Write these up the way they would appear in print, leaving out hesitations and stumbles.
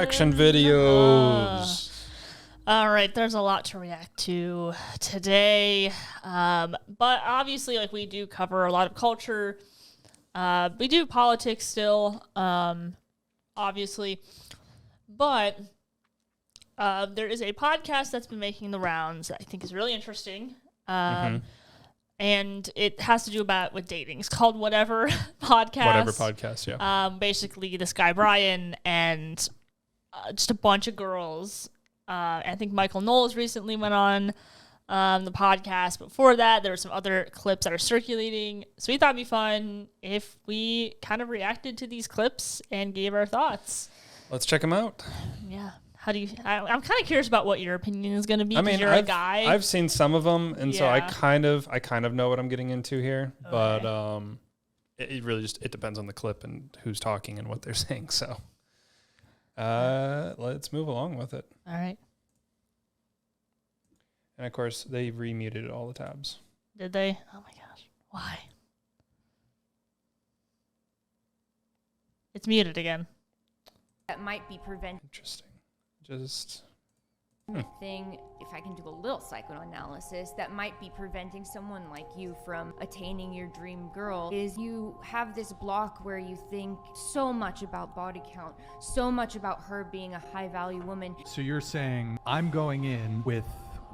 reaction videos. All right, there's a lot to react to today. But obviously, like, we do cover a lot of culture. We do politics still, obviously. But there is a podcast that's been making the rounds that I think is really interesting. And it has to do with dating. It's called Whatever Podcast. Whatever Podcast, yeah. Basically, this guy, Brian, and just a bunch of girls. I think Michael Knowles recently went on the podcast. Before that, there were some other clips that are circulating. So we thought it'd be fun if we kind of reacted to these clips and gave our thoughts. Let's check them out. Yeah. How do you? I'm kind of curious about what your opinion is going to be. I mean, you're a guy. I've seen some of them, and so I kind of know what I'm getting into here. Okay. But it really just depends on the clip and who's talking and what they're saying. So let's move along with it. All right. And of course, they remuted all the tabs. Did they? Oh my gosh! Why? It's muted again. That might be preventing. Interesting. Just thing, if I can do a little psychoanalysis, that might be preventing someone like you from attaining your dream girl is you have this block where you think so much about body count, so much about her being a high value woman. So you're saying I'm going in with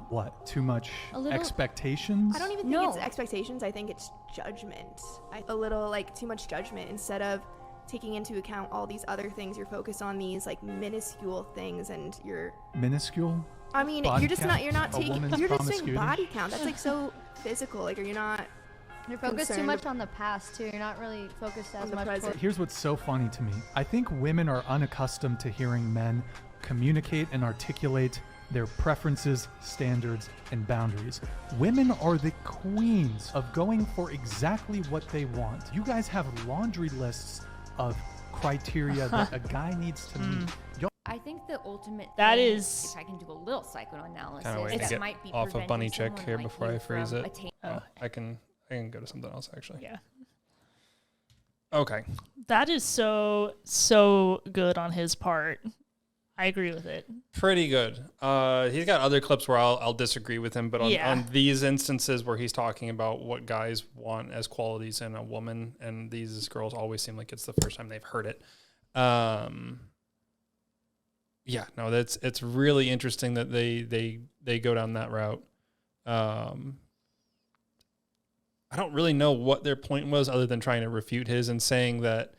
what? Too much expectations? I don't even think it's expectations. I think it's judgment. A little like too much judgment instead of taking into account all these other things. You're focused on these like minuscule things, and you're minuscule. I mean, body you're just count? You're not taking. You're just saying promiscuity? body count. That's like so physical. Like, you're not. You're focused too much on the past too. You're not really focused as much. Here's what's so funny to me. I think women are unaccustomed to hearing men communicate and articulate their preferences, standards, and boundaries. Women are the queens of going for exactly what they want. You guys have laundry lists of criteria that a guy needs to meet. I think the ultimate that thing, is, if I can do a little psychoanalysis, kind of waiting to get might be off of Bunny Chick here like before I freeze it. Oh. I can go to something else actually. Yeah. Okay. That is so good on his part. I agree with it. Pretty good. He's got other clips where I'll disagree with him, but on these instances where he's talking about what guys want as qualities in a woman, and these girls always seem like it's the first time they've heard it. It's really interesting that they go down that route. I don't really know what their point was other than trying to refute his and saying that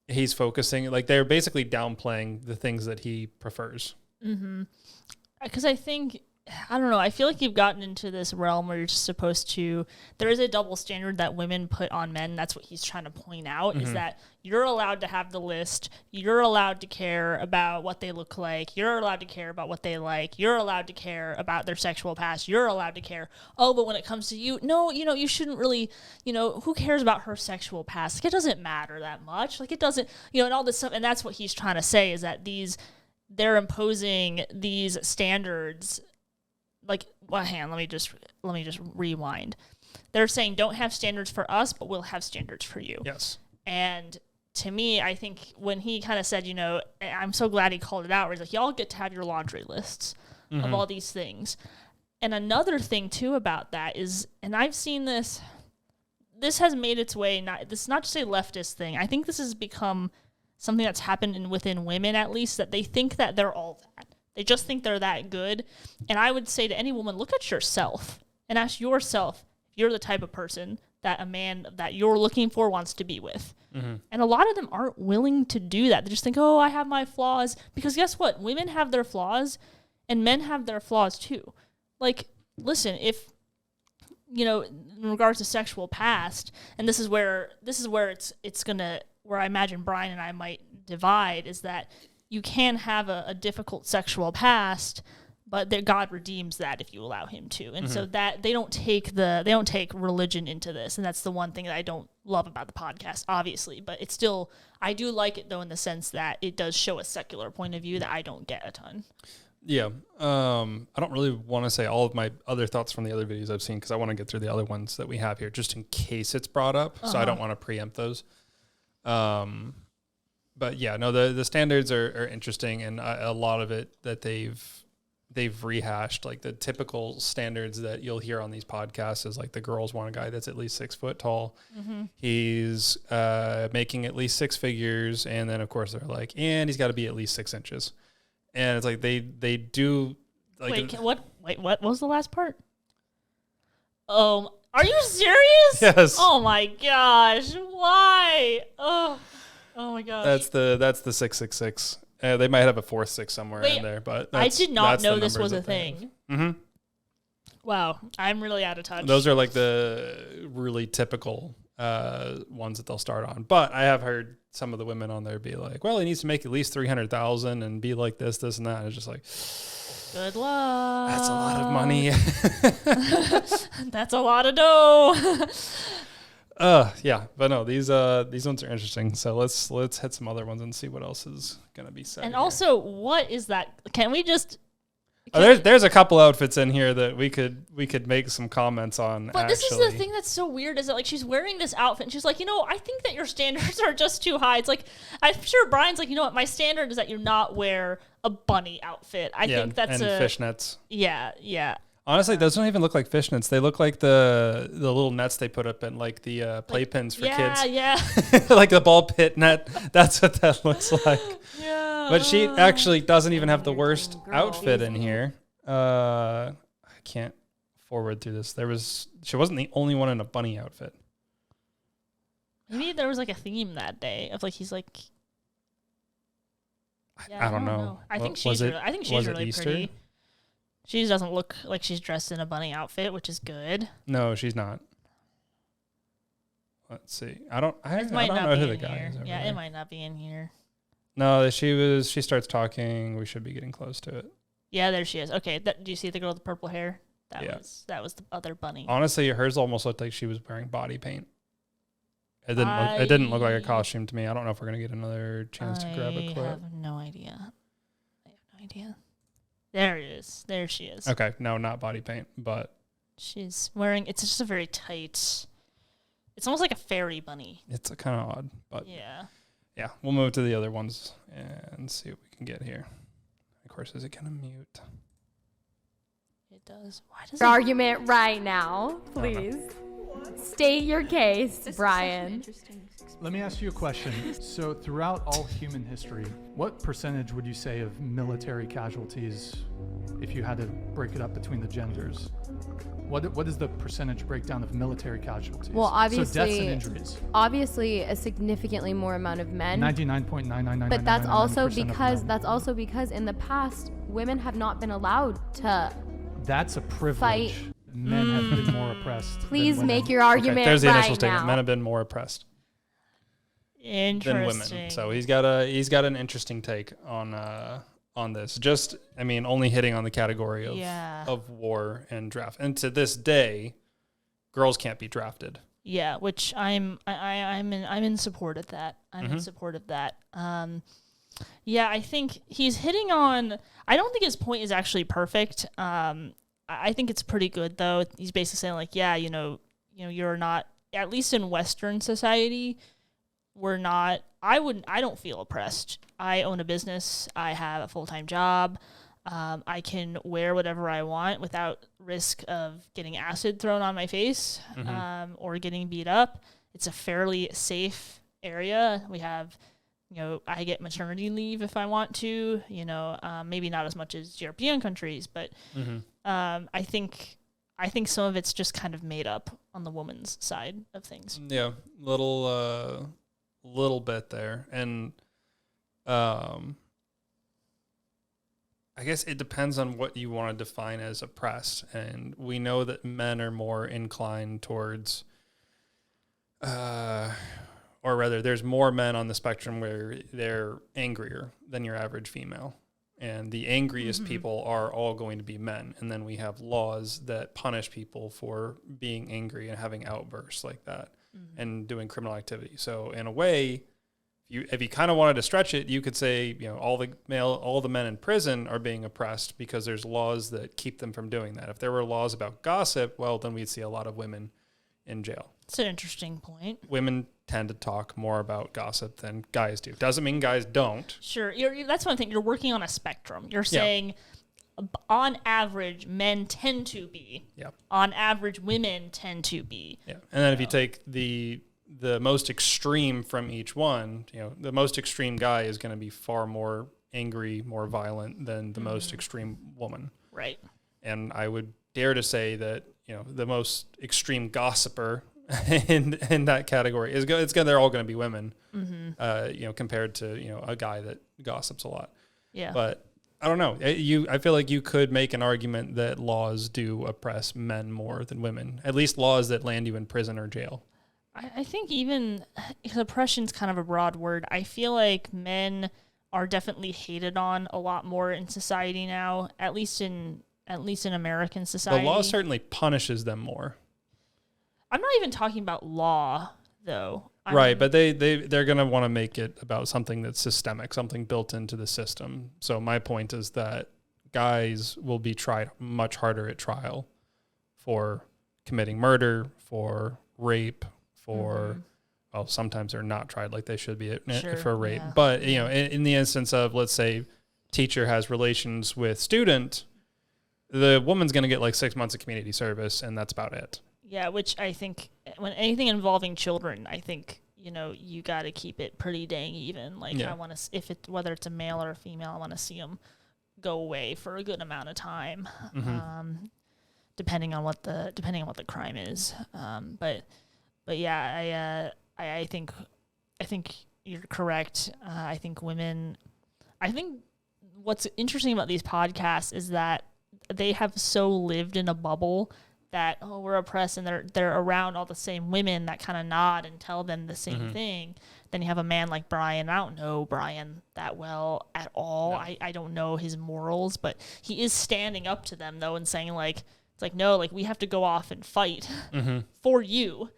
he's focusing, like, they're basically downplaying the things that he prefers. Mm-hmm. Because I think, I don't know, I feel like you've gotten into this realm where you're just supposed to, there is a double standard that women put on men. That's what he's trying to point out, is that you're allowed to have the list. You're allowed to care about what they look like. You're allowed to care about what they like. You're allowed to care about their sexual past. You're allowed to care. Oh, but when it comes to you, no, you shouldn't really, who cares about her sexual past? Like, it doesn't matter that much. Like, it doesn't, and all this stuff. And that's what he's trying to say, is that they're imposing these standards. Like, well, hang on, let me just rewind. They're saying, don't have standards for us, but we'll have standards for you. Yes. And to me, I think when he kind of said, I'm so glad he called it out, where he's like, y'all get to have your laundry lists of all these things. And another thing too about that is, and I've seen this has made its way, this is not just a leftist thing. I think this has become something that's happened within women, at least, that they think that they're all that. They just think they're that good. And I would say to any woman, look at yourself and ask yourself if you're the type of person that a man that you're looking for wants to be with. And a lot of them aren't willing to do that. They just think, oh, I have my flaws. Because guess what? Women have their flaws and men have their flaws too. Like, listen, if, in regards to sexual past, and this is where it's gonna, where I imagine Brian and I might divide, is that you can have a difficult sexual past, but that God redeems that if you allow him to. And so that they don't take religion into this. And that's the one thing that I don't love about the podcast, obviously, but it's still, I do like it though, in the sense that it does show a secular point of view that I don't get a ton. Yeah. I don't really want to say all of my other thoughts from the other videos I've seen, because I want to get through the other ones that we have here just in case it's brought up. So I don't want to preempt those. But yeah, no, the standards are interesting, and a lot of it that they've rehashed, like the typical standards that you'll hear on these podcasts is like the girls want a guy that's at least 6 foot tall. Mm-hmm. He's making at least 6 figures. And then of course they're like, and he's got to be at least 6 inches. And it's like, they do like, what was the last part? Are you serious? Yes. Oh my gosh. Why? Oh my gosh. That's the 666. They might have a 4th 6 somewhere in there, but I did not know this was a thing. Mm-hmm. Wow, I'm really out of touch. Those are like the really typical ones that they'll start on. But I have heard some of the women on there be like, "Well, he needs to make at least 300,000 and be like this, and that." And it's just like, good luck. That's a lot of money. That's a lot of dough. Yeah, but no, these ones are interesting. So let's hit some other ones and see what else is gonna be said. And here. also, what is that? Can we just? There's a couple outfits in here that we could make some comments on. But this is the thing that's so weird is that like she's wearing this outfit and she's like, I think that your standards are just too high. It's like I'm sure Brian's like, what, my standard is that you not wear a bunny outfit. I think that's fishnets. Yeah. Honestly, those don't even look like fishnets. They look like the little nets they put up in like the playpens for kids. Yeah. Like the ball pit net. That's what that looks like. Yeah. But she actually doesn't even have the worst outfit in here. I can't forward through this. She wasn't the only one in a bunny outfit. Maybe there was like a theme that day of like he's like. I don't know. I think she's really Easter? pretty. She doesn't look like she's dressed in a bunny outfit, which is good. No, she's not. Let's see. I don't know who the guy is. Yeah, it might not be in here. No, she starts talking. We should be getting close to it. Yeah, there she is. Okay, do you see the girl with the purple hair? That was the other bunny. Honestly, hers almost looked like she was wearing body paint. It didn't look like a costume to me. I don't know if we're gonna get another chance to grab a clip. I have no idea. There it is. There she is. Okay, no, not body paint, but she's wearing. It's just a very tight. It's almost like a fairy bunny. It's kind of odd, but yeah. We'll move to the other ones and see what we can get here. Of course, is it gonna mute? It does. Why does your argument right now, please? State your case, Brian. Let me ask you a question. So throughout all human history, what percentage would you say of military casualties, if you had to break it up between the genders, what is the percentage breakdown of military casualties? Well, obviously, so deaths and injuries. Obviously, a significantly more amount of men. 99.99999%. But that's also because in the past, women have not been allowed to. That's a privilege. Fight. Men have been more oppressed. Please than make your argument. Okay, there's the initial right statement. now. Men have been more oppressed than women. So he's got an interesting take on this. Just, only hitting on the category of war and draft. And to this day, girls can't be drafted. Yeah, which I'm in support of that. I'm in support of that. Yeah, I think he's hitting on. I don't think his point is actually perfect. I think it's pretty good though. He's basically saying like, you're not, at least in Western society, we're not. I don't feel oppressed. I own a business. I have a full-time job. I can wear whatever I want without risk of getting acid thrown on my face, or getting beat up. It's a fairly safe area. We have, I get maternity leave if I want to, maybe not as much as European countries, but I think some of it's just kind of made up on the woman's side of things. Yeah, little bit there. And I guess it depends on what you want to define as oppressed. And we know that men are more inclined towards, or rather, there's more men on the spectrum where they're angrier than your average female. And the angriest people are all going to be men. And then we have laws that punish people for being angry and having outbursts like that and doing criminal activity. So in a way, if you kind of wanted to stretch it, you could say, all the men in prison are being oppressed because there's laws that keep them from doing that. If there were laws about gossip, well, then we'd see a lot of women in jail. It's an interesting point. Women tend to talk more about gossip than guys do. Doesn't mean guys don't. Sure. That's one thing. You're working on a spectrum. You're saying on average, men tend to be. Yeah. On average, women tend to be. Yeah. And then if you take the most extreme from each one, the most extreme guy is going to be far more angry, more violent than the most extreme woman. Right. And I would dare to say that, the most extreme gossiper in that category they're all going to be women, compared to, a guy that gossips a lot. Yeah. But I don't know. I feel like you could make an argument that laws do oppress men more than women, at least laws that land you in prison or jail. I think even oppression's kind of a broad word. I feel like men are definitely hated on a lot more in society now, at least in American society. The law certainly punishes them more. I'm not even talking about law, though. Right, but they're going to want to make it about something that's systemic, something built into the system. So my point is that guys will be tried much harder at trial for committing murder, for rape, for well, sometimes they're not tried like they should be for rape. Yeah. But in the instance of, let's say, teacher has relations with student, the woman's going to get like 6 months of community service, and that's about it. Yeah, which I think when anything involving children, I think, you got to keep it pretty dang even. Like, I want to, whether it's a male or a female, I want to see them go away for a good amount of time, depending on what the crime is. But yeah, I think you're correct. I think what's interesting about these podcasts is that they have so lived in a bubble that, we're oppressed, and they're around all the same women that kind of nod and tell them the same thing. Then you have a man like Brian. I don't know Brian that well at all. No. I don't know his morals, but he is standing up to them, though, and saying, like, it's like, no, like, we have to go off and fight for you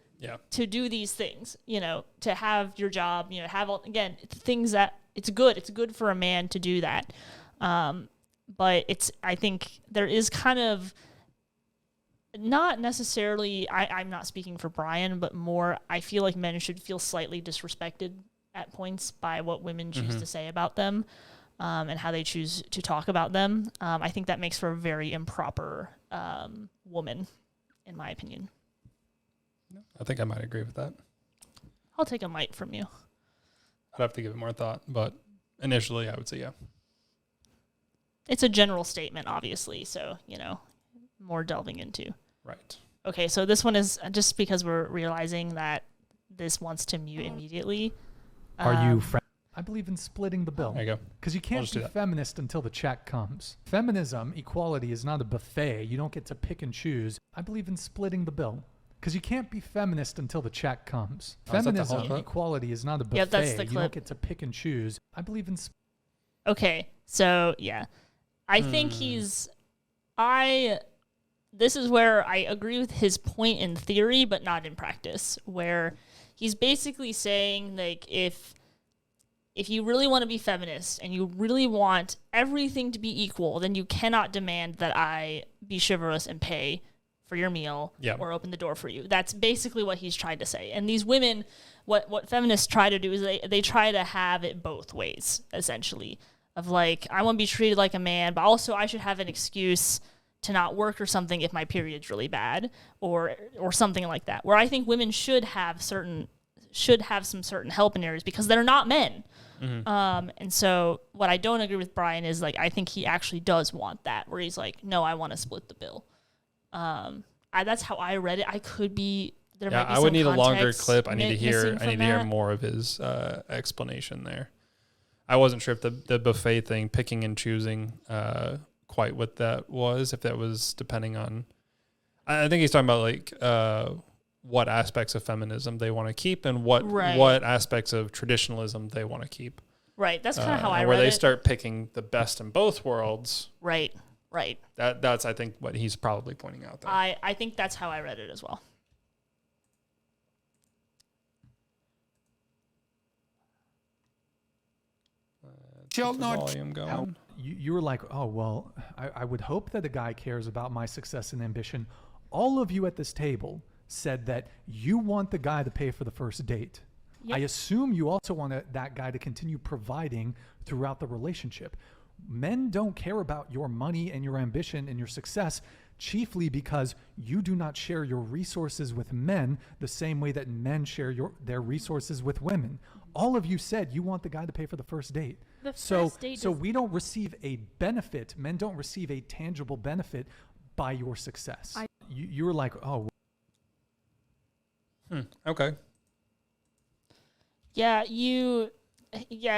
to do these things, to have your job, have all, again, things that it's good for a man to do that. But I think there is kind of, not necessarily, I'm not speaking for Brian, but more, I feel like men should feel slightly disrespected at points by what women choose to say about them, and how they choose to talk about them. I think that makes for a very improper woman, in my opinion. I think I might agree with that. I'll take a might from you. I'd have to give it more thought, but initially I would say yeah. It's a general statement, obviously, so, more delving into. Right. Okay, so this one is just because we're realizing that this wants to mute immediately. Are you I believe in splitting the bill. There you go. Because you can't be feminist until the check comes. Feminism, equality is not a buffet. You don't get to pick and choose. I believe in splitting the bill. Because you can't be feminist until the check comes. Feminism, equality is not a buffet. Yep, that's the clip. You don't get to pick and choose. I believe in... Okay, so, yeah. I think this is where I agree with his point in theory, but not in practice, where he's basically saying, like, if you really want to be feminist and you really want everything to be equal, then you cannot demand that I be chivalrous and pay for your meal or open the door for you. That's basically what he's trying to say. And these women, what feminists try to do is they try to have it both ways, essentially, of like, I want to be treated like a man, but also I should have an excuse to not work or something if my period's really bad, or something like that, where I think women should have some certain help in areas because they're not men. And so what I don't agree with Brian is, like, I think he actually does want that, where he's like, no, I want to split the bill. That's how I read it. I could be, there might be I would need a longer clip. I need to hear more of his explanation there. I wasn't sure if the buffet thing, picking and choosing, quite what that was, if that was depending on, I think he's talking about, like, what aspects of feminism they want to keep and what aspects of traditionalism they want to keep. Right. That's kind of how I read it. Where they start picking the best in both worlds. Right. That's, I think, what he's probably pointing out there. I think that's how I read it as well. Volume going. You were like, oh, well, I would hope that a guy cares about my success and ambition. All of you at this table said that you want the guy to pay for the first date. Yep. I assume you also want that guy to continue providing throughout the relationship. Men don't care about your money and your ambition and your success, chiefly because you do not share your resources with men the same way that men share their resources with women. All of you said you want the guy to pay for the first date. So we don't receive a benefit. Men don't receive a tangible benefit by your success. You're like, oh. Okay. Yeah,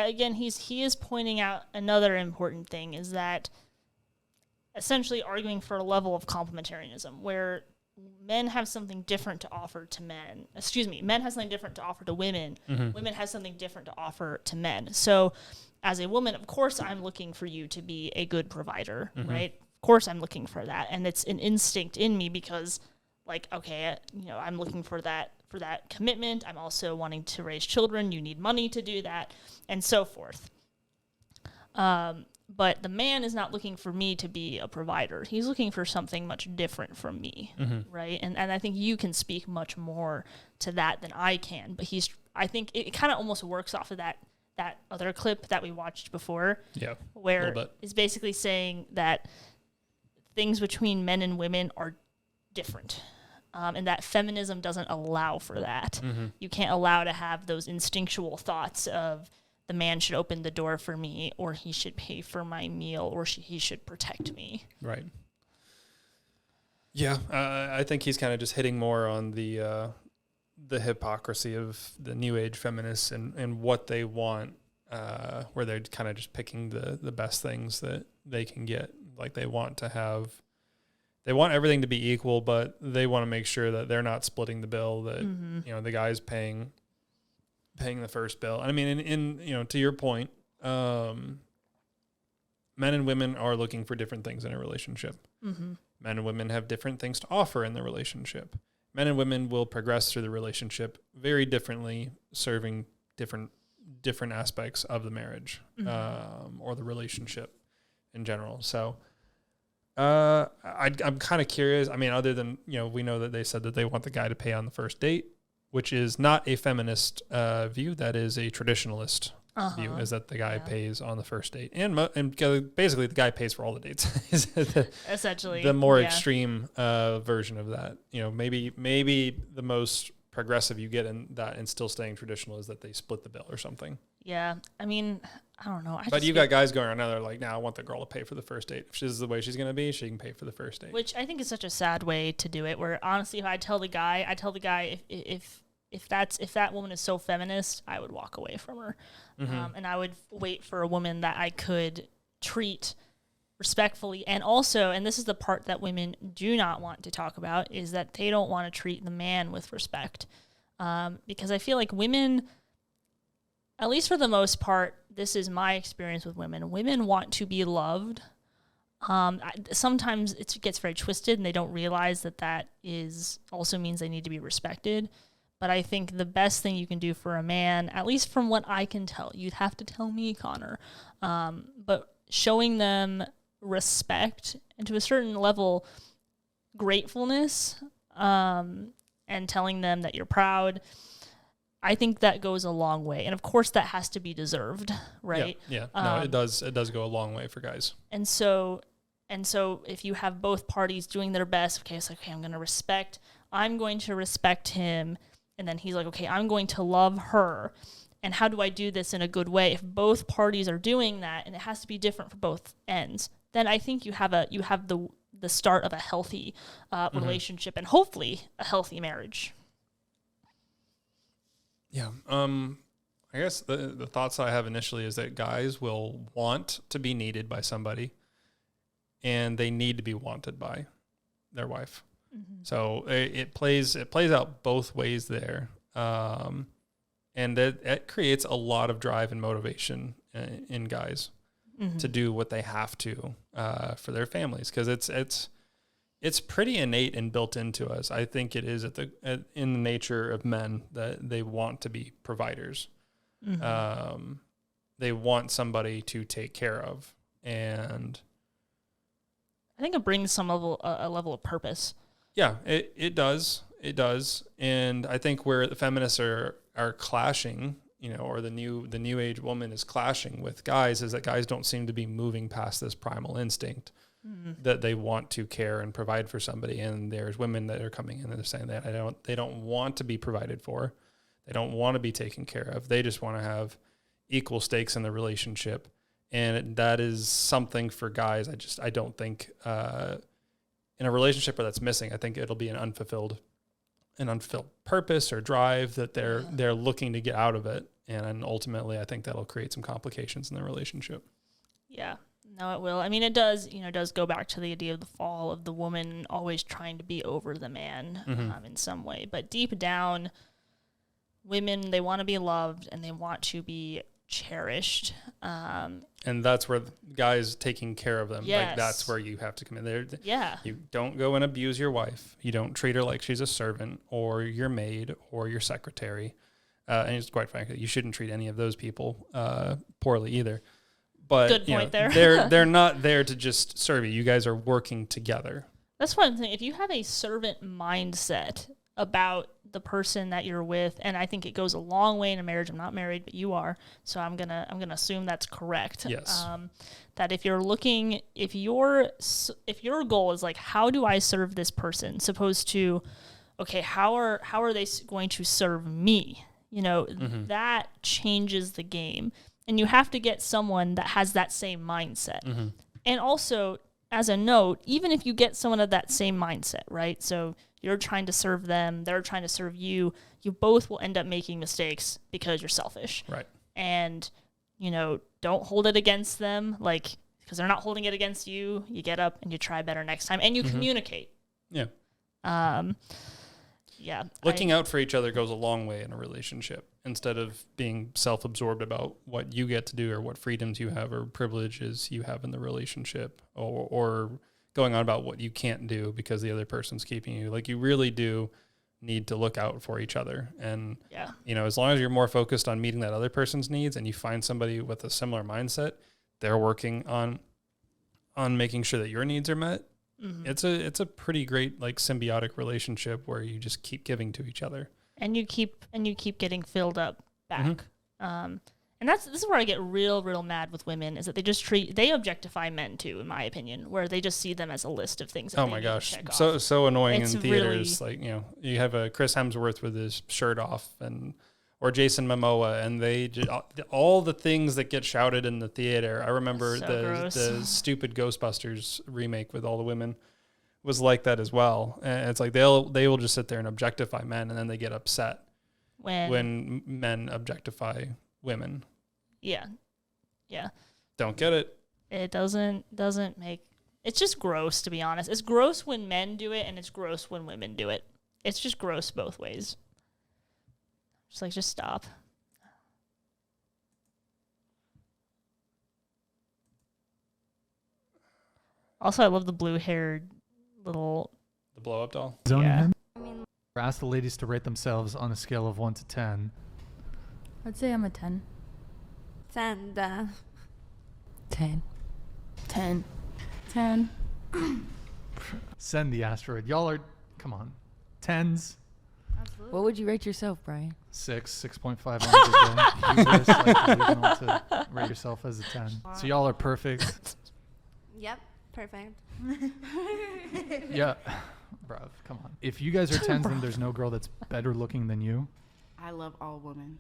again, he is pointing out another important thing is that essentially arguing for a level of complementarianism where men have something different to offer to men. Men have something different to offer to women. Mm-hmm. Women have something different to offer to men. So as a woman, of course, I'm looking for you to be a good provider, mm-hmm. right? Of course, I'm looking for that. And it's an instinct in me because, like, okay, I'm looking for that commitment. I'm also wanting to raise children. You need money to do that, and so forth. But the man is not looking for me to be a provider. He's looking for something much different from me, mm-hmm. right? And I think you can speak much more to that than I can. But I think it kind of almost works off of that other clip that we watched before, where it's basically saying that things between men and women are different. And that feminism doesn't allow for that. Mm-hmm. You can't allow to have those instinctual thoughts of the man should open the door for me, or he should pay for my meal, or he should protect me. Right. Yeah, I think he's kind of just hitting more on the hypocrisy of the New Age feminists and what they want, where they're kind of just picking the best things that they can get. Like they want everything to be equal, but they want to make sure that they're not splitting the bill, that Mm-hmm. The guy's paying the first bill. I mean, in to your point, men and women are looking for different things in a relationship. Mm-hmm. Men and women have different things to offer in the relationship. Men and women will progress through the relationship very differently, serving different aspects of the marriage, or the relationship in general. So I'm kind of curious. I mean, other than, we know that they said that they want the guy to pay on the first date, which is not a feminist view. That is a traditionalist view, is that the guy pays on the first date. And basically the guy pays for all the dates. Essentially. The more extreme version of that. Maybe the most progressive you get in that and still staying traditional is that they split the bill or something. Yeah. I mean, I don't know. But you've got guys going around now, they're like, I want the girl to pay for the first date. If this is the way she's going to be, she can pay for the first date. Which I think is such a sad way to do it, where honestly, if I tell the guy if that woman is so feminist, I would walk away from her. Mm-hmm. And I would wait for a woman that I could treat respectfully. And also, and this is the part that women do not want to talk about, is that they don't want to treat the man with respect. Because I feel like women, at least for the most part, this is my experience with women. Women want to be loved. Sometimes it gets very twisted and they don't realize that also means they need to be respected. But I think the best thing you can do for a man, at least from what I can tell, you'd have to tell me, Connor, but showing them respect and to a certain level gratefulness, and telling them that you're proud, I think that goes a long way. And of course that has to be deserved, right? Yeah. No, it does go a long way for guys. And so if you have both parties doing their best, okay, it's like, okay, I'm going to respect him. And then he's like, okay, I'm going to love her. And how do I do this in a good way? If both parties are doing that, and it has to be different for both ends, then I think you have the start of a healthy relationship and hopefully a healthy marriage. Yeah. I guess the thoughts I have initially is that guys will want to be needed by somebody, and they need to be wanted by their wife. Mm-hmm. So it plays out both ways there. And it creates a lot of drive and motivation in guys to do what they have to for their families, because it's pretty innate and built into us. I think it is in the nature of men that they want to be providers. Mm-hmm. They want somebody to take care of, and I think it brings a level of purpose. Yeah, it does. It does. And I think where the feminists are clashing, or the new age woman is clashing with guys, is that guys don't seem to be moving past this primal instinct that they want to care and provide for somebody. And there's women that are coming in and they're saying that they don't want to be provided for. They don't want to be taken care of. They just want to have equal stakes in the relationship. And that is something for guys. I don't think in a relationship where that's missing, I think it'll be an unfulfilled purpose or drive that they're looking to get out of it. And ultimately, I think that'll create some complications in the relationship. Yeah, no, it will. I mean, it does go back to the idea of the fall of the woman always trying to be over the man in some way. But deep down, women, they want to be loved and they want to be cherished. And that's where the guys taking care of them. Yes. Like, that's where you have to come in there. Yeah. You don't go and abuse your wife. You don't treat her like she's a servant or your maid or your secretary. And it's quite frankly, you shouldn't treat any of those people poorly either. But good point there. they're not there to just serve you. You guys are working together. That's one thing. If you have a servant mindset about the person that you're with, and I think it goes a long way in a marriage. I'm not married, but you are, so I'm gonna assume that's correct. Yes. That if your goal is like, how do I serve this person, opposed to, okay, how are they going to serve me? That changes the game, and you have to get someone that has that same mindset. And also, as a note, even if you get someone of that same mindset, right? So you're trying to serve them, they're trying to serve you, you both will end up making mistakes because you're selfish. Right. And, don't hold it against them, because they're not holding it against you. You get up and you try better next time, and you communicate. Yeah. Yeah. Looking out for each other goes a long way in a relationship, instead of being self-absorbed about what you get to do or what freedoms you have or privileges you have in the relationship, or going on about what you can't do because the other person's keeping you. Like, you really do need to look out for each other. And, as long as you're more focused on meeting that other person's needs and you find somebody with a similar mindset, they're working on making sure that your needs are met. It's a pretty great symbiotic relationship where you just keep giving to each other, and you keep getting filled up back. And this is where I get real mad with women, is that they objectify men too, in my opinion, where they just see them as a list of things. That oh my gosh, so annoying in theaters. Really, you have a Chris Hemsworth with his shirt off, or Jason Momoa, and they all the things that get shouted in the theater. I remember the stupid Ghostbusters remake with all the women was like that as well. And it's like they will just sit there and objectify men, and then they get upset when men objectify women. Yeah. Don't get it. It doesn't make. It's just gross, to be honest. It's gross when men do it, and it's gross when women do it. It's just gross both ways. Just stop. Also, I love the blue-haired little... The blow-up doll? Zoning Yeah. him? Ask the ladies to rate themselves on a scale of 1 to 10. I'd say I'm a 10. 10. 10. 10. 10. Send the asteroid. Y'all are, come on, 10s. Absolutely. What would you rate yourself, Brian? 6.5 on a good day. Hubris, like you're able to rate yourself as a 10. So y'all are perfect. Yep, perfect. Yeah, bruv, come on. If you guys are 10s, then there's no girl that's better looking than you. I love all women.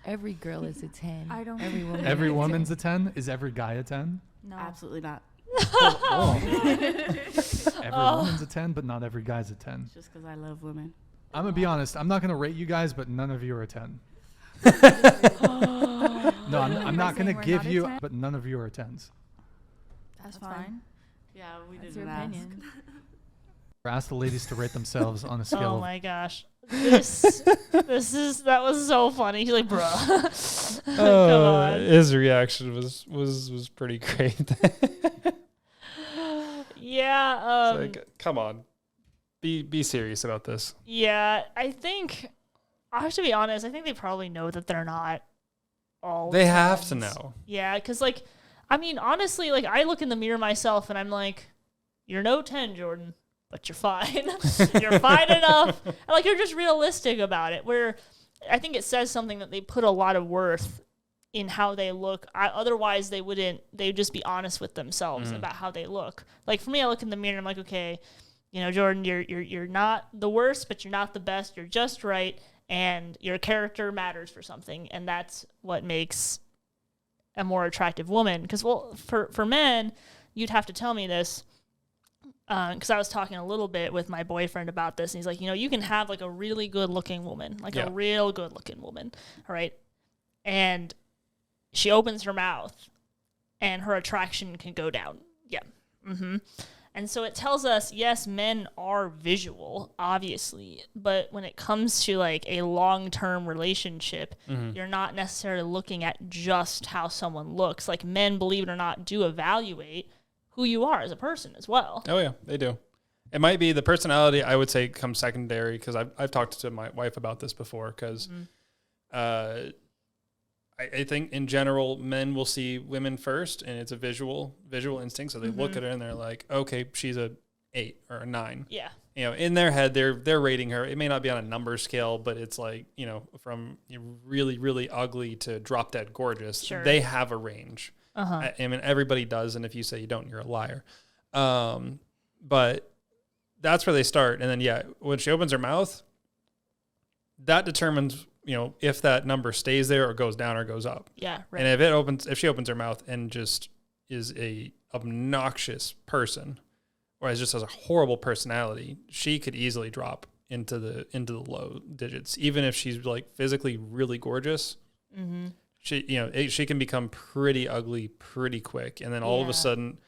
Every girl is a 10. I don't. Every woman. Every woman's a 10? Is every guy a 10? No. Absolutely not. Every woman's a 10, but not every guy's a 10. It's just because I love women. I'm going to be honest. I'm not going to rate you guys, but none of you are a 10. No, I'm not going to give you, but none of you are 10s. That's fine. Yeah, we That's didn't your ask. opinion. Ask the ladies to rate themselves on a scale Oh of... my gosh. That was so funny. He's like, bruh. Come on. His reaction was pretty great. Yeah. It's like, come on. Be serious about this. Yeah, I have to be honest, I think they probably know that they're not all They have 10s. to know. Yeah, because, honestly, I look in the mirror myself and I'm like, you're no 10, Jordan. but you're fine. You're fine enough. And, like, you're just realistic about it. Where I think it says something that they put a lot of worth in how they look. Otherwise, they'd just be honest with themselves about how they look. Like, for me, I look in the mirror and I'm like, okay, Jordan, you're not the worst, but you're not the best. You're just right, and your character matters for something, and that's what makes a more attractive woman. Because, well, for men, you'd have to tell me this, because I was talking a little bit with my boyfriend about this, and he's like, you can have, like, a really good-looking woman, like a real good-looking woman, all right? And she opens her mouth, and her attraction can go down. Yeah. Mm-hmm. And so it tells us, yes, men are visual, obviously, but when it comes to, like, a long-term relationship, you're not necessarily looking at just how someone looks. Like, men, believe it or not, do evaluate who you are as a person as well. Oh, yeah, they do. It might be the personality, I would say, comes secondary, because I've talked to my wife about this before, because I think in general, men will see women first, and it's a visual instinct. So they look at her and they're like, okay, she's a 8 or a 9. Yeah. In their head, they're rating her. It may not be on a number scale, but it's like, from really, really ugly to drop dead gorgeous. Sure. They have a range. I mean, everybody does. And if you say you don't, you're a liar. But that's where they start. And then, when she opens her mouth, that determines if that number stays there or goes down or goes up. Yeah, right. And if she opens her mouth and just is a obnoxious person, or just has a horrible personality, she could easily drop into the low digits. Even if she's, like, physically really gorgeous, she can become pretty ugly pretty quick. And then all of a sudden,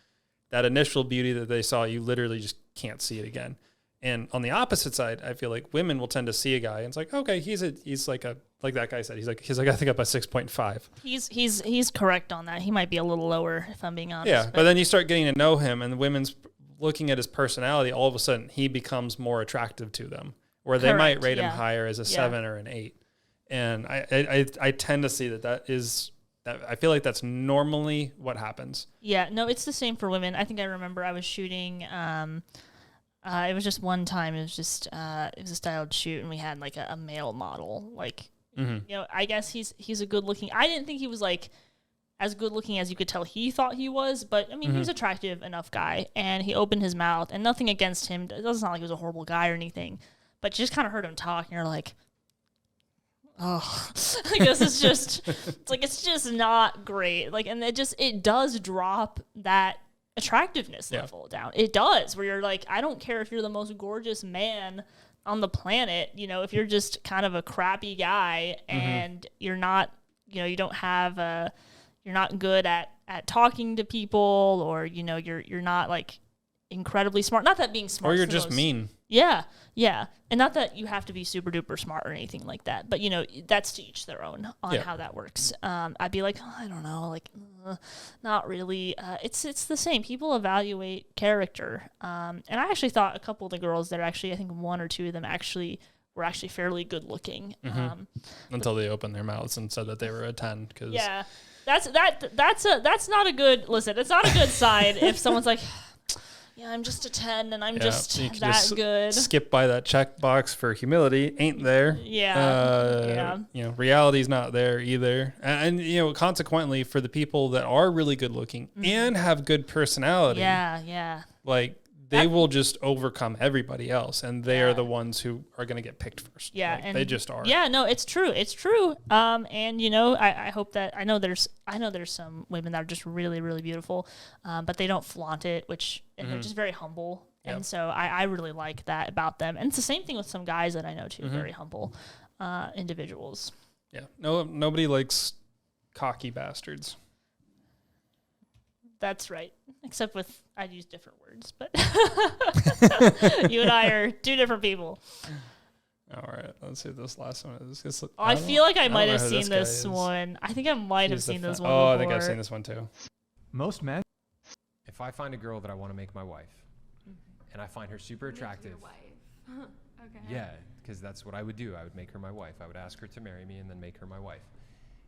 that initial beauty that they saw, you literally just can't see it again. And on the opposite side, I feel like women will tend to see a guy and it's like, okay, he's like that guy said, he's like I think up a 6.5. He's correct on that. He might be a little lower, if I'm being honest. Yeah, but then you start getting to know him, and the women's looking at his personality, all of a sudden he becomes more attractive to them, where they might rate him higher as a 7 or an 8. And I tend to see that I feel like that's normally what happens. Yeah, no, it's the same for women. I think I remember I was shooting. It was just one time. It was a styled shoot, and we had, like, a male model. Like, I guess he's a good looking. I didn't think he was, like, as good looking as you could tell he thought he was, but I mean, he was attractive enough guy, and he opened his mouth, and nothing against him. It doesn't sound like he was a horrible guy or anything, but you just kind of heard him talk, and you're like, oh, I guess it's just not great. Like, and it does drop that attractiveness level down. It does, where you're like, I don't care if you're the most gorgeous man on the planet, if you're just kind of a crappy guy and you're not, you don't have you're not good at talking to people, or you're not, like, incredibly smart. Not that being smart, or you're just mean. Yeah, and not that you have to be super duper smart or anything like that, but that's to each their own on how that works. I'd be like, I don't know, like, not really. It's the same. People evaluate character, and I actually thought a couple of the girls that I think one or two of them were actually fairly good looking. Until they opened their mouths and said that they were a 10. That's not a good. Listen, it's not a good sign if someone's like, yeah, I'm just a 10 and I'm just that just good. Skip by that checkbox for humility. Ain't there. Reality's not there either. And consequently, for the people that are really good looking and have good personality. Like, they will just overcome everybody else, and they are the ones who are going to get picked first. Yeah, like, and they just are. Yeah, no, it's true. And I hope that I know there's some women that are just really, really beautiful, but they don't flaunt it, and they're just very humble. Yep. And so I really like that about them. And it's the same thing with some guys that I know too, very humble individuals. Yeah, nobody likes cocky bastards. That's right. Except I'd use different words, but you and I are two different people. All right, let's see what this last one is. I feel like I might have seen this one. I think I might have seen this one before. I think I've seen this one too. Most men. If I find a girl that I want to make my wife, and I find her super attractive. Your wife. Okay. Yeah, because that's what I would do. I would make her my wife. I would ask her to marry me and then make her my wife.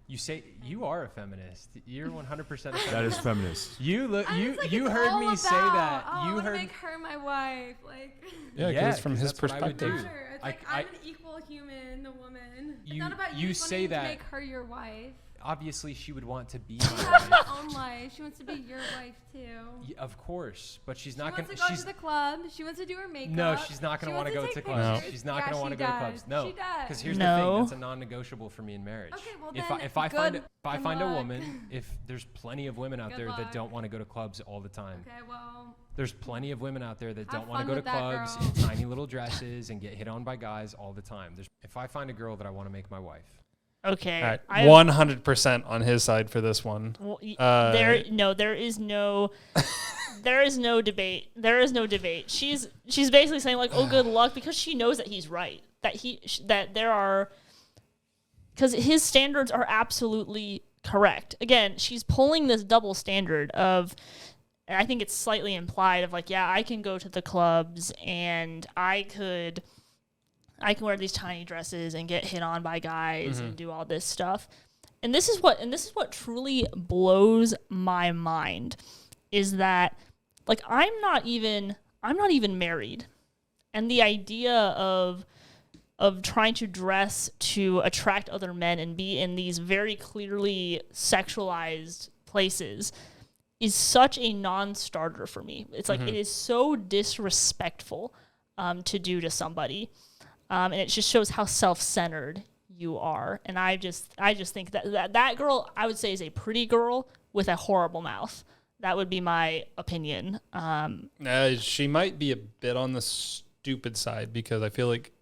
You say you are a feminist. You're 100% a feminist. That is feminist. You look. You heard me say that. You heard. Make her my wife. Like. Yeah, because it's from his perspective. It's like I'm an equal human, a woman. It's not about you say that. To make her your wife. Obviously, she would want to be my wife. She has her own life. She wants to be your wife too. Yeah, of course, but she's not going to. She wants to go to the club. She wants to do her makeup. No, she's not going to want to go to clubs. No. She's not going to want to go to clubs. No, she does. Because here's the thing: that's a non-negotiable for me in marriage. Okay, well if I find a woman, if there's plenty of women out there that don't want to go to clubs all the time. Okay, well. There's plenty of women out there that don't want to go to clubs in tiny little dresses and get hit on by guys all the time. If I find a girl that I want to make my wife. Okay. Right. 100% on his side for this one. Well, there is no debate. There is no debate. She's basically saying like, "Oh, good luck," because she knows that he's right. Because his standards are absolutely correct. Again, she's pulling this double standard of, and I think it's slightly implied of like, yeah, I can go to the clubs and I can wear these tiny dresses and get hit on by guys and do all this stuff. And this is what truly blows my mind is that like I'm not even married. And the idea of trying to dress to attract other men and be in these very clearly sexualized places is such a non-starter for me. It's like it is so disrespectful to do to somebody. And it just shows how self-centered you are. And I just think that girl, I would say, is a pretty girl with a horrible mouth. That would be my opinion. She might be a bit on the stupid side because I feel like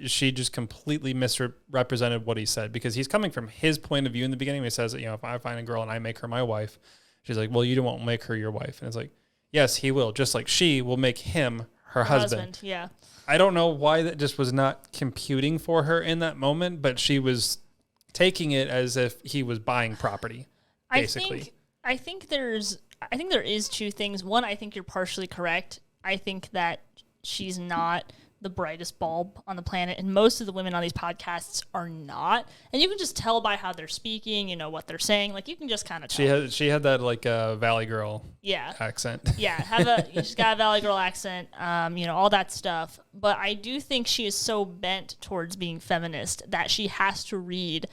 she just completely misrepresented what he said because he's coming from his point of view in the beginning. He says that, if I find a girl and I make her my wife, she's like, well, you won't make her your wife. And it's like, yes, he will. Just like she will make him her husband. Yeah. I don't know why that just was not computing for her in that moment, but she was taking it as if he was buying property, basically. I think there is two things. One, I think you're partially correct. I think that she's not the brightest bulb on the planet, and most of the women on these podcasts are not. And you can just tell by how they're speaking, what they're saying. Like you can just kind of tell. She had that like Valley Girl accent. Yeah, she's got a Valley Girl accent, all that stuff. But I do think she is so bent towards being feminist that she has to read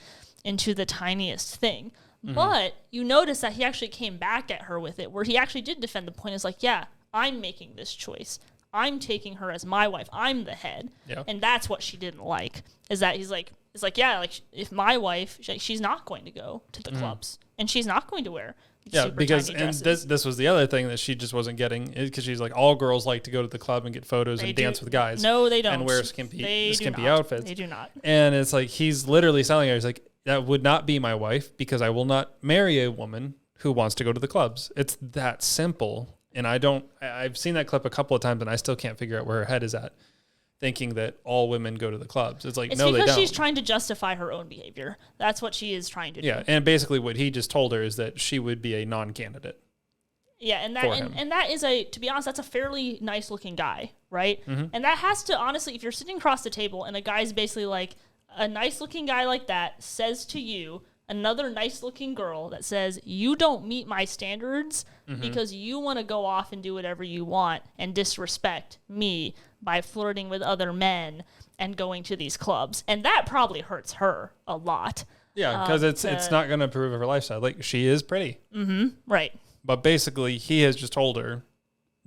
into the tiniest thing. Mm-hmm. But you notice that he actually came back at her with it, where he actually did defend the point. Is like, yeah, I'm making this choice. I'm taking her as my wife. I'm the head. Yeah. And that's what she didn't like, is that he's like, it's like, yeah, like if my wife, she's not going to go to the clubs and she's not going to wear super tiny dresses. And this was the other thing that she just wasn't getting, because she's like, all girls like to go to the club and get photos and dance with guys. No, they don't. And wear skimpy outfits. They do not. And it's like, he's literally telling her, he's like, that would not be my wife because I will not marry a woman who wants to go to the clubs. It's that simple. And I've seen that clip a couple of times and I still can't figure out where her head is at, thinking that all women go to the clubs. It's like, no, they don't. It's because she's trying to justify her own behavior. That's what she is trying to do. Yeah, and basically what he just told her is that she would be a non-candidate. Yeah, and that is to be honest, that's a fairly nice looking guy, right? Mm-hmm. And that has to, honestly, if you're sitting across the table and a guy's basically like, a nice looking guy like that says to you, another nice looking girl that says, you don't meet my standards because you want to go off and do whatever you want and disrespect me by flirting with other men and going to these clubs. And that probably hurts her a lot. Yeah, because it's not going to improve her lifestyle. Like, she is pretty. Mm-hmm. Right. But basically, he has just told her,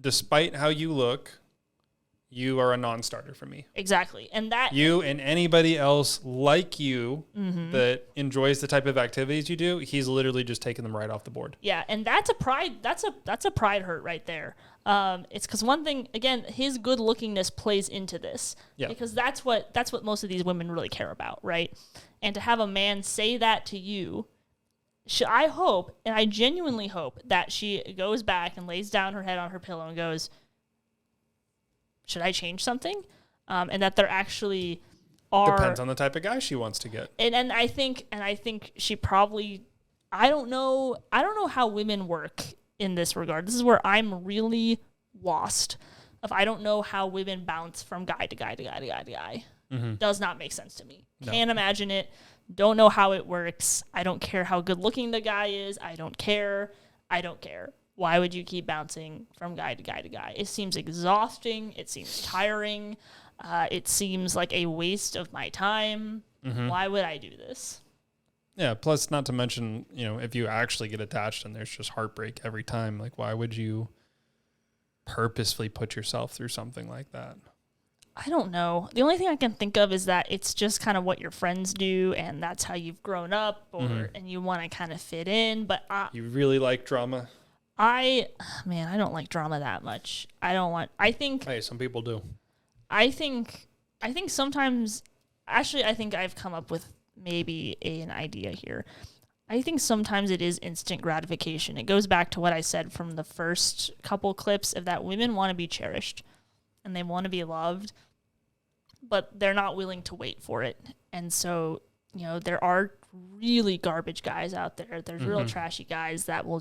despite how you look, you are a non-starter for me. Exactly. And that you and anybody else like you that enjoys the type of activities you do, he's literally just taking them right off the board. Yeah, and that's a pride hurt right there. It's because one thing, again, his good lookingness plays into this. Yeah. Because that's what most of these women really care about, right? And to have a man say that to you, I hope, and I genuinely hope, that she goes back and lays down her head on her pillow and goes, should I change something? And that there actually are... Depends on the type of guy she wants to get. And I think she probably... I don't know how women work in this regard. This is where I'm really lost. I don't know how women bounce from guy to guy to guy to guy to guy. Mm-hmm. Does not make sense to me. No. Can't imagine it. Don't know how it works. I don't care how good looking the guy is. I don't care. Why would you keep bouncing from guy to guy to guy? It seems exhausting. It seems tiring. It seems like a waste of my time. Why would I do this? Yeah, plus not to mention, if you actually get attached and there's just heartbreak every time, like why would you purposefully put yourself through something like that? I don't know. The only thing I can think of is that it's just kind of what your friends do, and that's how you've grown up, and you want to kind of fit in. But you really like drama? I don't like drama that much. Hey, some people do. I think sometimes, actually, I think I've come up with maybe an idea here. I think sometimes it is instant gratification. It goes back to what I said from the first couple clips of that women want to be cherished and they want to be loved, but they're not willing to wait for it. And so, there are really garbage guys out there. There's real trashy guys that will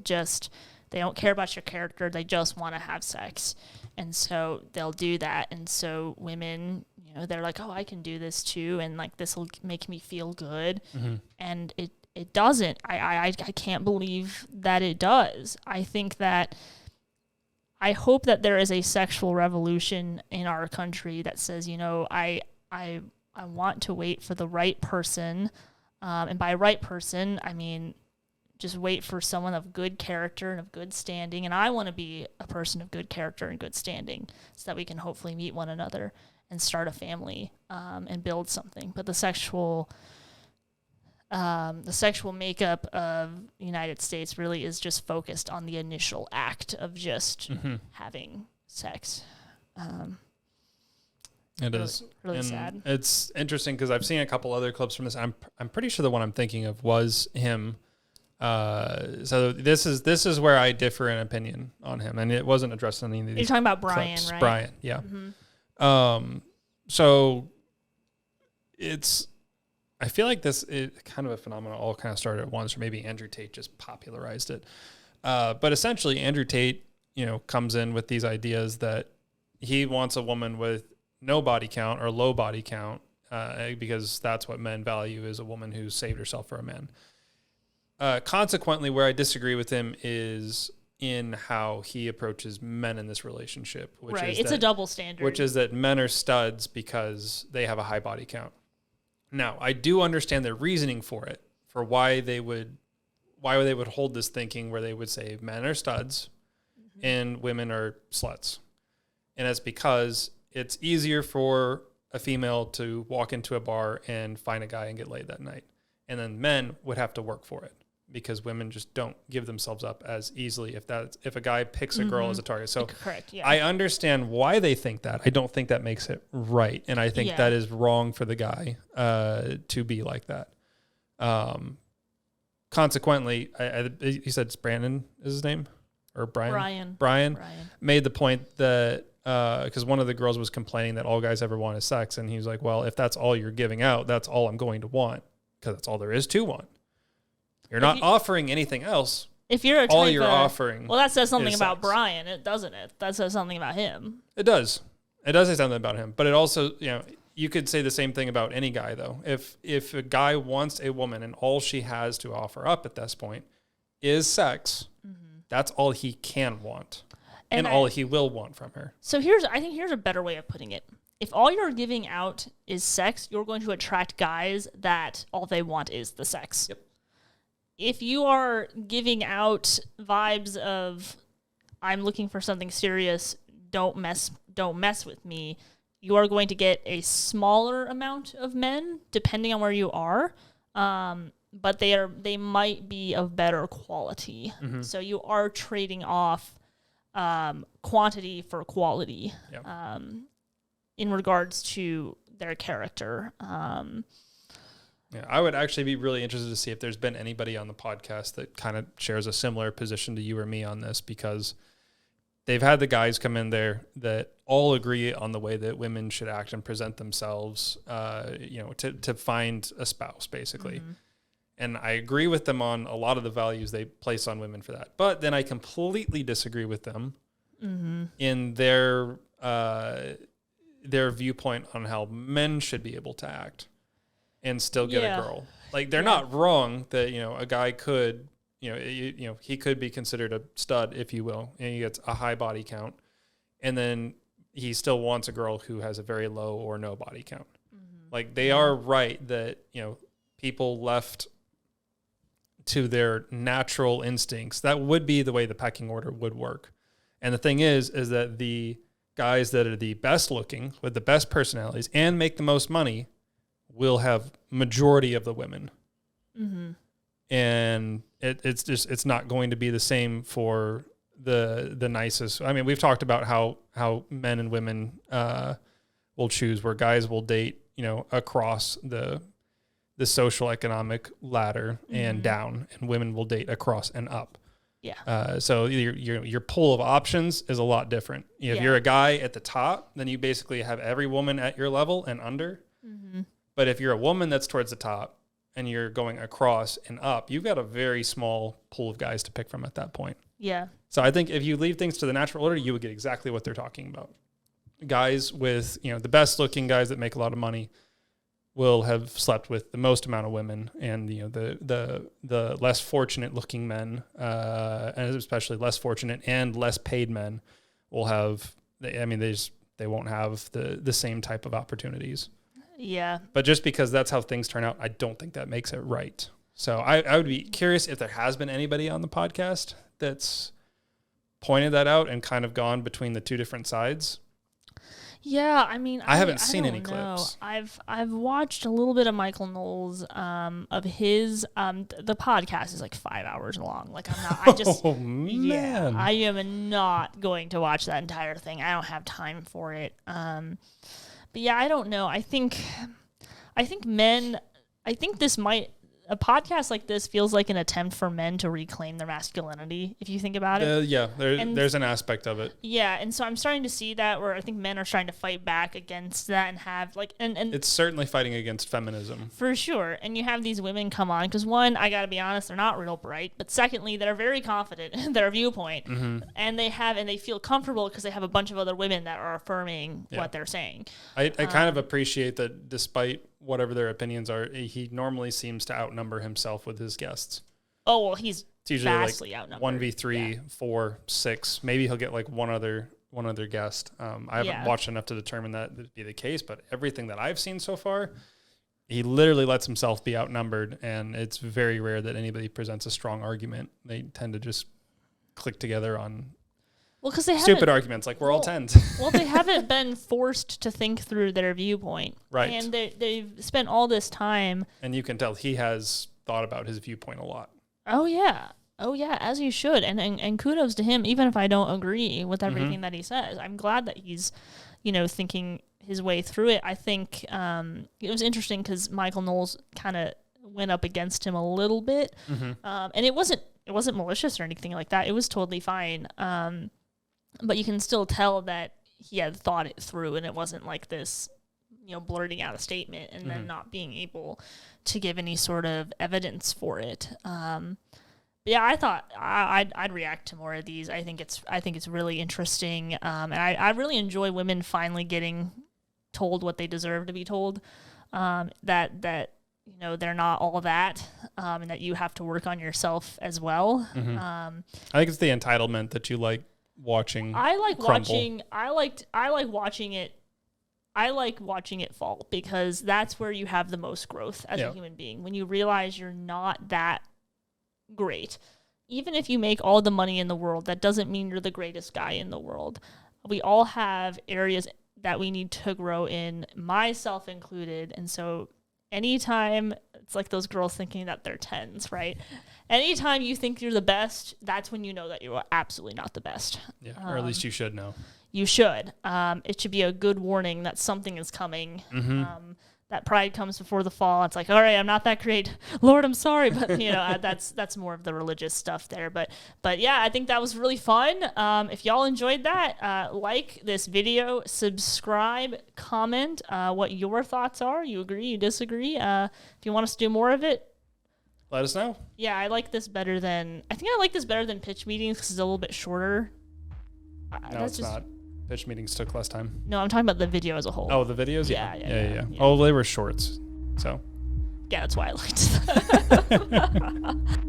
they don't care about your character. They just want to have sex. And so they'll do that. And so women, they're like, oh, I can do this too. And like, this will make me feel good. And it doesn't. I can't believe that it does. I hope that there is a sexual revolution in our country that says, I want to wait for the right person. And by right person, I mean, just wait for someone of good character and of good standing. And I want to be a person of good character and good standing so that we can hopefully meet one another and start a family and build something. But the sexual makeup of the United States really is just focused on the initial act of just having sex. It is really sad. It's interesting because I've seen a couple other clips from this. I'm pretty sure the one I'm thinking of was him. So this is where I differ in opinion on him, and it wasn't addressed in any of these. You're talking about Brian, clips. right? Brian, yeah. So I feel like it kind of a phenomenon all kind of started at once, or maybe Andrew Tate just popularized it. But essentially, Andrew Tate, comes in with these ideas that he wants a woman with no body count or low body count, because that's what men value, is a woman who saved herself for a man. Consequently, where I disagree with him is in how he approaches men in this relationship. It's a double standard. Which is that men are studs because they have a high body count. Now, I do understand their reasoning for it, for why they would hold this thinking where they would say men are studs and women are sluts. And that's because it's easier for a female to walk into a bar and find a guy and get laid that night. And then men would have to work for it, because women just don't give themselves up as easily if a guy picks a girl as a target. So correct, yeah. I understand why they think that. I don't think that makes it right. And I think that is wrong for the guy to be like that. Consequently, he said it's Brandon is his name? Or Brian? Brian made the point that because one of the girls was complaining that all guys ever want is sex. And he was like, well, if that's all you're giving out, that's all I'm going to want, because that's all there is to want. You're not offering anything else. If you're all you're offering, well, that says something about sex. Brian, doesn't it? That says something about him. It does. It does say something about him, but it also, you could say the same thing about any guy though. If a guy wants a woman and all she has to offer up at this point is sex, that's all he can want, and all he will want from her. So I think here's a better way of putting it. If all you're giving out is sex, you're going to attract guys that all they want is the sex. Yep. If you are giving out vibes of, I'm looking for something serious, don't mess with me, you are going to get a smaller amount of men, depending on where you are. But they might be of better quality. So you are trading off quantity for quality. Yep. In regards to their character. I would actually be really interested to see if there's been anybody on the podcast that kind of shares a similar position to you or me on this, because they've had the guys come in there that all agree on the way that women should act and present themselves, to find a spouse, basically. And I agree with them on a lot of the values they place on women for that. But then I completely disagree with them in their viewpoint on how men should be able to act. and still get a girl. Like they're not wrong that, you know, a guy could, you know, he could be considered a stud, if you will, and he gets a high body count, and then he still wants a girl who has a very low or no body count. Like they are right that, you know, people left to their natural instincts, that would be the way the pecking order would work. And the thing is that the guys that are the best looking with the best personalities and make the most money will have majority of the women. And it's not going to be the same for the nicest. I mean, we've talked about how men and women will choose, where guys will date, you know, across the social economic ladder and down, and women will date across and up. Yeah. So your pool of options is a lot different. If you're a guy at the top, then you basically have every woman at your level and under. But if you're a woman that's towards the top and you're going across and up, you've got a very small pool of guys to pick from at that point. Yeah. So I think if you leave things to the natural order, you would get exactly what they're talking about. Guys with, you know, the best looking guys that make a lot of money will have slept with the most amount of women, and, you know, the less fortunate looking men, and especially less fortunate and less paid men will have, I mean, they won't have the same type of opportunities. Yeah. But just because that's how things turn out, I don't think that makes it right. So I would be curious if there has been anybody on the podcast that's pointed that out and kind of gone between the two different sides. Yeah, I mean, I haven't seen any clips. I've watched a little bit of Michael Knowles, of his, the podcast is like 5 hours long. Like Oh man. I am not going to watch that entire thing. I don't have time for it. But yeah, I don't know. I think a podcast like this feels like an attempt for men to reclaim their masculinity, if you think about it. Yeah, there's an aspect of it. Yeah, and so I'm starting to see that, where I think men are trying to fight back against that and have like and it's certainly fighting against feminism. For sure. And you have these women come on because, one, I got to be honest, they're not real bright, but secondly, they're very confident in their viewpoint, and they feel comfortable because they have a bunch of other women that are affirming what they're saying. I kind of appreciate that despite whatever their opinions are, he normally seems to outnumber himself with his guests. Oh, well, he's usually vastly like outnumbered. 1v3, 4, 6. Maybe he'll get like one other guest. I haven't watched enough to determine that to be the case, but everything that I've seen so far, he literally lets himself be outnumbered, and it's very rare that anybody presents a strong argument. They tend to just click together on because they stupid arguments like we're all tens. Well, they haven't been forced to think through their viewpoint. Right. And they've spent all this time. And you can tell he has thought about his viewpoint a lot. Oh, yeah. As you should. And kudos to him, even if I don't agree with everything that he says. I'm glad that he's, you know, thinking his way through it. I think it was interesting because Michael Knowles kind of went up against him a little bit. And it wasn't malicious or anything like that. It was totally fine. But you can still tell that he had thought it through, and it wasn't like this, you know, blurting out a statement and then not being able to give any sort of evidence for it. But yeah, I thought I'd react to more of these. I think it's really interesting, and I really enjoy women finally getting told what they deserve to be told. That you know, they're not all that, and that you have to work on yourself as well. I think it's the entitlement that you like watching. I like watching it fall, because that's where you have the most growth as a human being. When you realize you're not that great. Even if you make all the money in the world, that doesn't mean you're the greatest guy in the world. We all have areas that we need to grow in, myself included. And so anytime, it's like those girls thinking that they're 10s, right? Anytime you think you're the best, that's when you know that you are absolutely not the best. Yeah, or at least you should know. You should. It should be a good warning that something is coming. That pride comes before the fall. It's like, all right, I'm not that great. Lord, I'm sorry. But, you know, that's more of the religious stuff there. But yeah, I think that was really fun. If y'all enjoyed that, like this video, subscribe, comment what your thoughts are. You agree, you disagree. If you want us to do more of it, let us know. Yeah, I like this better than pitch meetings because it's a little bit shorter. No, it's not. Pitch meetings took less time. No, I'm talking about the video as a whole. Oh, the videos? Yeah. Oh, they were shorts. So yeah, that's why I liked that.